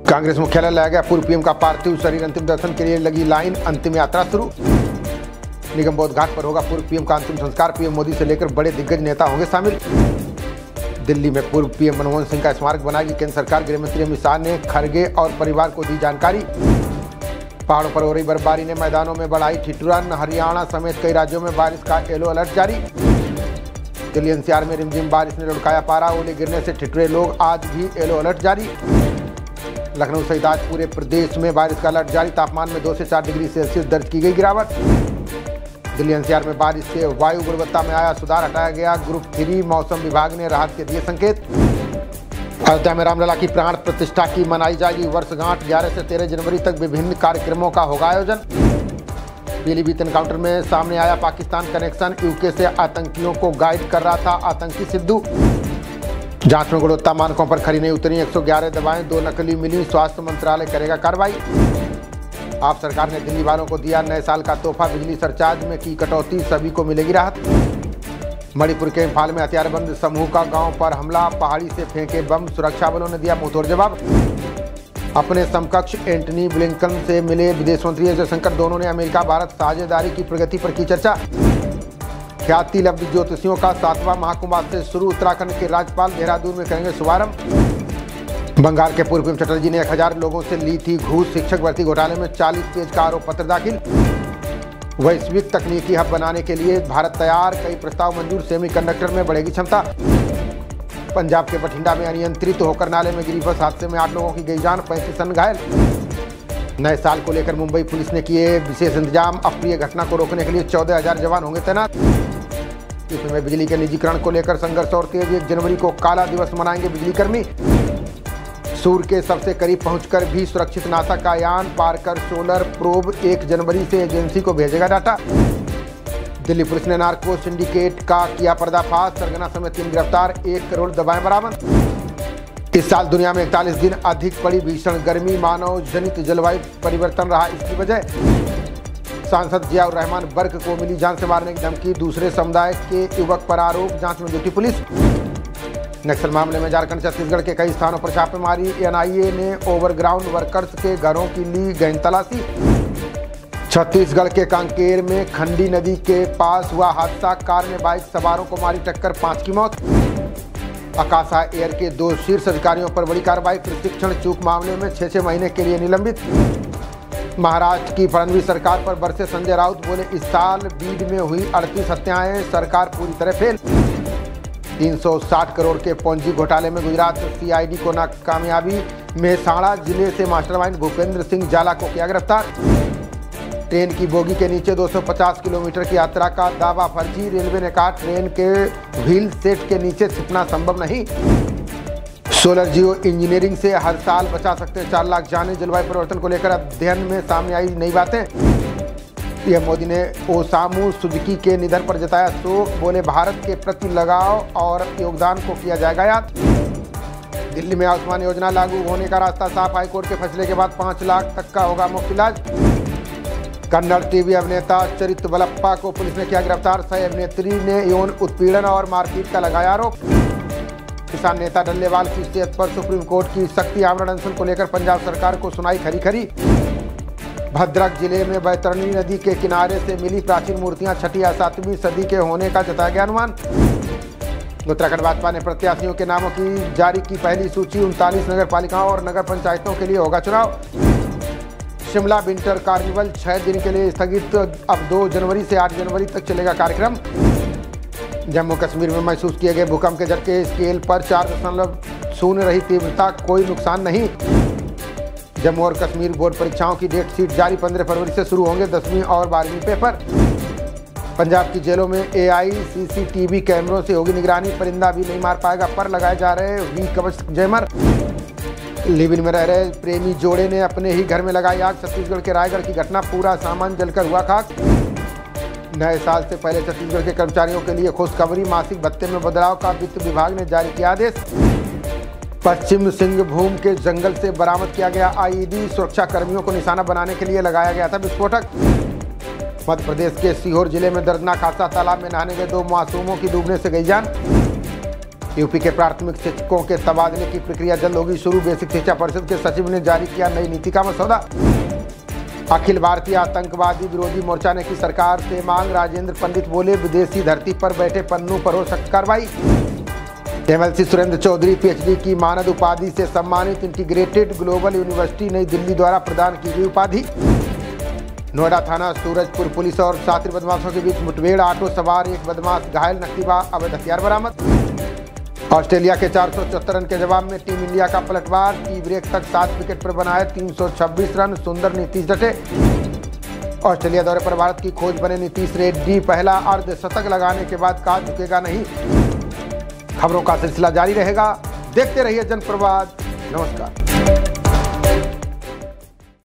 कांग्रेस मुख्यालय लाया गया पूर्व पीएम का पार्थिव शरीर, अंतिम दर्शन के लिए लगी लाइन, अंतिम यात्रा शुरू। निगम बोध घाट पर होगा पूर्व पीएम का अंतिम संस्कार, पीएम मोदी से लेकर बड़े दिग्गज नेता होंगे शामिल। दिल्ली में पूर्व पीएम मनमोहन सिंह का स्मारक बनाएगी केंद्र सरकार, गृह मंत्री अमित शाह ने खड़गे और परिवार को दी जानकारी। पहाड़ों पर हो रही बर्फबारी ने मैदानों में बढ़ाई ठिठुरन, हरियाणा समेत कई राज्यों में बारिश का येलो अलर्ट जारी। दिल्ली एनसीआर में रिमझिम बारिश ने लुढ़काया पारा, ओले गिरने से ठिठुरे लोग, आज भी येलो अलर्ट जारी। लखनऊ सहित आज पूरे प्रदेश में बारिश का अलर्ट जारी, तापमान में 2 से 4 डिग्री सेल्सियस दर्ज की गई गिरावट। दिल्ली एनसीआर में बारिश से वायु गुणवत्ता में आया सुधार, हटाया गया ग्रुप 3, मौसम विभाग ने राहत के दिए संकेत। अयोध्या में रामलला की प्राण प्रतिष्ठा की मनाई जाएगी वर्षगांठ, 11 से 13 जनवरी तक विभिन्न कार्यक्रमों का होगा आयोजन। पीलीभीत एनकाउंटर में सामने आया पाकिस्तान कनेक्शन, यूके से आतंकियों को गाइड कर रहा था आतंकी सिद्धू। जांच में गुणवत्ता मानकों पर खरी नहीं उतरी 111 दवाएं, 2 नकली मिली, स्वास्थ्य मंत्रालय करेगा कार्रवाई। आप सरकार ने दिल्ली वालों को दिया नए साल का तोहफा, बिजली सरचार्ज में की कटौती, सभी को मिलेगी राहत। मणिपुर के इम्फाल में हथियारबंद समूह का गांव पर हमला, पहाड़ी से फेंके बम, सुरक्षा बलों ने दिया मुंहतोड़ जवाब। अपने समकक्ष एंटनी ब्लिंकन से मिले विदेश मंत्री एस जयशंकर, दोनों ने अमेरिका भारत साझेदारी की प्रगति पर की चर्चा। ख्याति लब्ध ज्योतिषियों का 7वां महाकुंभ आज से शुरू, उत्तराखंड के राज्यपाल देहरादून में करेंगे शुभारंभ। बंगाल के पूर्व पीएम चटर्जी ने 1000 लोगों से ली थी घूस, शिक्षक भर्ती घोटाले में 40 पेज का आरोप पत्र दाखिल। वैश्विक तकनीकी हब बनाने के लिए भारत तैयार, कई प्रस्ताव मंजूर, सेमीकंडक्टर में बढ़ेगी क्षमता। पंजाब के बठिंडा में अनियंत्रित होकर नाले में गिरी बस, हादसे में 8 लोगों की गई जान, 35 अन्य घायल। नए साल को लेकर मुंबई पुलिस ने किए विशेष इंतजाम, अप्रिय घटना को रोकने के लिए 14,000 जवान होंगे तैनात। यूपी में बिजली के निजीकरण को लेकर संघर्ष और तेज, 1 जनवरी को काला दिवस मनाएंगे बिजली कर्मी। सूर्य के सबसे करीब पहुंचकर भी सुरक्षित नासा का यान पार कर सोलर प्रोब 1 जनवरी से एजेंसी को भेजेगा डाटा। दिल्ली पुलिस ने नार्को सिंडिकेट का किया पर्दाफाश, सरगना समेत 3 गिरफ्तार, 1 करोड़ दवाएं बरामद। इस साल दुनिया में 41 दिन अधिक पड़ी भीषण गर्मी, मानव जनित जलवायु परिवर्तन रहा इसकी वजह। सांसद जियाउर रहमान बर्क को मिली जान से मारने की धमकी, दूसरे समुदाय के युवक पर आरोप, जांच में जुटी पुलिस। नक्सल मामले में झारखंड छत्तीसगढ़ के कई स्थानों पर छापेमारी, एनआईए ने ओवरग्राउंड वर्कर्स के घरों की ली गहन तलाशी। छत्तीसगढ़ के कांकेर में खंडी नदी के पास हुआ हादसा, कार ने बाइक सवारों को मारी टक्कर, 5 की मौत। आकाशा एयर के 2 शीर्ष अधिकारियों पर बड़ी कार्रवाई, प्रशिक्षण चूक मामले में 6 महीने के लिए निलंबित। महाराष्ट्र की फडणवीस सरकार पर बरसे संजय राउत, बोले इस साल बीड में हुई 38 हत्याएं, सरकार पूरी तरह फेल। 360 करोड़ के पौंजी घोटाले में गुजरात सीआईडी को नाकामयाबी, मेहसाणा जिले से मास्टरमाइंड भूपेंद्र सिंह जाला को किया गिरफ्तार। ट्रेन की बोगी के नीचे 250 किलोमीटर की यात्रा का दावा फर्जी, रेलवे ने कहा ट्रेन के व्हील सेट के नीचे छिपना संभव नहीं। सोलर जियो इंजीनियरिंग से हर साल बचा सकते हैं 4 लाख जाने, जलवायु परिवर्तन को लेकर अध्ययन में सामने आई नई बातें। पीएम मोदी ने ओसामू सुजुकी के निधन पर जताया शोक, बोले भारत के प्रति लगाव और योगदान को किया जाएगा याद। दिल्ली में आयुष्मान योजना लागू होने का रास्ता साफ, हाईकोर्ट के फैसले के बाद 5 लाख तक का होगा मुफ्त इलाज। कन्नड़ टीवी अभिनेता चरित्र बलप्पा को पुलिस ने किया गिरफ्तार, सह अभिनेत्री ने यौन उत्पीड़न और मारपीट का लगाया आरोप। किसान नेता डल्लेवाल की सेहत पर सुप्रीम कोर्ट की सख्ती, आमरण अनशन को लेकर पंजाब सरकार को सुनाई खरी। भद्रक जिले में बैतरणी नदी के किनारे से मिली प्राचीन मूर्तियां 6वीं या 7वीं सदी के होने का जताया गया अनुमान। उत्तराखंड भाजपा ने प्रत्याशियों के नामों की जारी की पहली सूची, 39 नगर पालिकाओं और नगर पंचायतों के लिए होगा चुनाव। शिमला विंटर कार्निवल 6 दिन के लिए स्थगित, अब 2 जनवरी से 8 जनवरी तक चलेगा कार्यक्रम। जम्मू कश्मीर में महसूस किए गए भूकंप के झटके स्केल पर 4.0 रही तीव्रता, कोई नुकसान नहीं। जम्मू और कश्मीर बोर्ड परीक्षाओं की डेट शीट जारी, 15 फरवरी से शुरू होंगे 10वीं और 12वीं पेपर। पंजाब की जेलों में एआई सीसीटीवी कैमरों से होगी निगरानी, परिंदा भी नहीं मार पाएगा पर लगाए जा रहे वी कवच जैमर। लिव इन में रह रहे प्रेमी जोड़े ने अपने ही घर में लगाई आग, छत्तीसगढ़ के रायगढ़ की घटना, पूरा सामान जलकर हुआ खाक। नए साल से पहले छत्तीसगढ़ के कर्मचारियों के लिए खुशखबरी, मासिक भत्ते में बदलाव का वित्त विभाग ने जारी किया आदेश। पश्चिम सिंहभूम के जंगल से बरामद किया गया आईईडी, सुरक्षा कर्मियों को निशाना बनाने के लिए लगाया गया था विस्फोटक। मध्य प्रदेश के सीहोर जिले में दर्दनाक हादसा, तालाब में नहाने गए 2 मासूमों की डूबने से गई जान। यूपी के प्राथमिक शिक्षकों के तबादले की प्रक्रिया जल्द होगी शुरू। बेसिक शिक्षा परिषद के सचिव ने जारी किया नई नीति का मसौदा। अखिल भारतीय आतंकवादी विरोधी मोर्चा ने की सरकार से मांग। राजेंद्र पंडित बोले, विदेशी धरती पर बैठे पन्नू पर हो सख्त कार्रवाई। MLC सुरेंद्र चौधरी PhD की मानद उपाधि से सम्मानित। इंटीग्रेटेड ग्लोबल यूनिवर्सिटी नई दिल्ली द्वारा प्रदान की गई उपाधि। नोएडा थाना सूरजपुर पुलिस और छात्र बदमाशों के बीच मुठभेड़। ऑटो सवार एक बदमाश घायल, नकलीबा अवैध हथियार बरामद। ऑस्ट्रेलिया के 474 रन के जवाब में टीम इंडिया का पलटवार। टी ब्रेक तक 7 विकेट पर बनाए 326 रन। सुंदर नीतीश डटे। ऑस्ट्रेलिया दौरे पर भारत की खोज बने नीतीश रेड्डी। पहला अर्धशतक लगाने के बाद कहा झुकेगा नहीं। खबरों का सिलसिला जारी रहेगा, देखते रहिए जनप्रवाद। नमस्कार।